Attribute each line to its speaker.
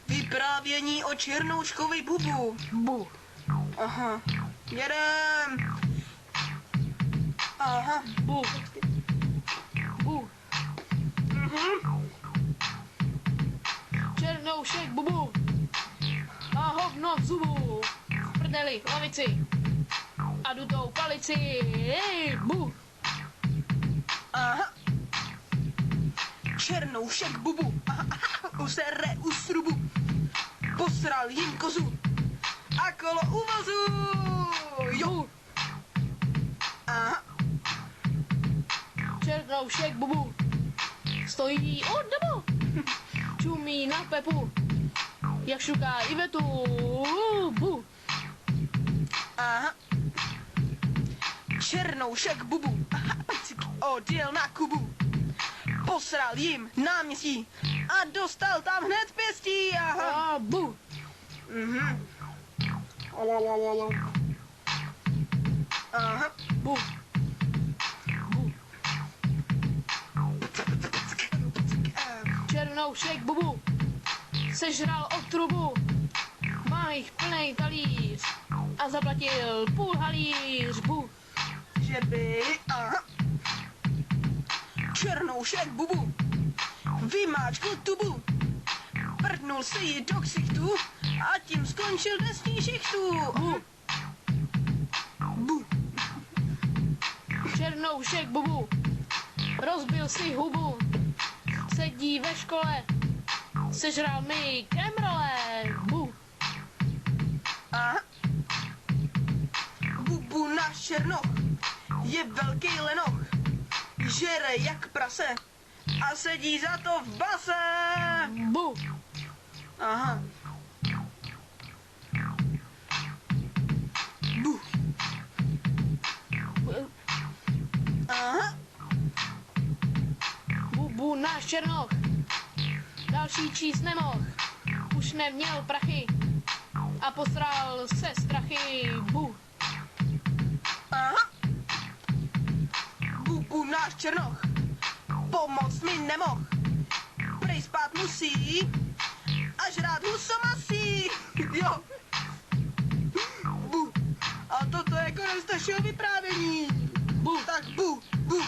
Speaker 1: Vyprávění o Černouškovi Bubu.
Speaker 2: Bu.
Speaker 1: Aha. Jedem. Aha.
Speaker 2: Bu. Bu. Černoušek Bubu. Má hovno v zubu. V prdeli, v lavici. A dutou palici. Bu.
Speaker 1: Aha. Černoušek Bubu. Usere u srubu. Posral jim kozu. A kolo u vozu. Jo. Aha.
Speaker 2: Černoušek Bubu. Stojí od dobu. Čumí na Pepu. Jak šuká Ivetu. Bu.
Speaker 1: Aha. Černoušek Bubu odjel na Kubu. Posral jim náměstí a dostal tam hned pěstí. Aha.
Speaker 2: A bu.
Speaker 1: Aha.
Speaker 2: Bu. Bu. Černoušek Bubu sežral od trubu. Má jich plnej talíř a zaplatil půl halíř. Bu.
Speaker 1: Že by... Aha. Černoušek Bubu vymáčkl tubu. Prdnul si ji do ksichtu a tím skončil dnesní šichtu.
Speaker 2: Bu.
Speaker 1: Bu.
Speaker 2: Černoušek Bubu rozbil si hubu. Sedí ve škole, sežral mi kremrole. Bu.
Speaker 1: Aha. Bubu náš černoch je velký lenoch. Žere jak prase a sedí za to v base.
Speaker 2: Bu.
Speaker 1: Aha. Bu. Aha.
Speaker 2: Bubu náš černoch další číst nemohl. Už neměl prachy a posral se strachy. Bu.
Speaker 1: Aha. Bubu náš černoch pomoc mi nemohl. Prej spát musí a žrát husomasí. Jo. Bu. A toto je konec našeho vyprávění.
Speaker 2: Bu.
Speaker 1: Tak bu, bu.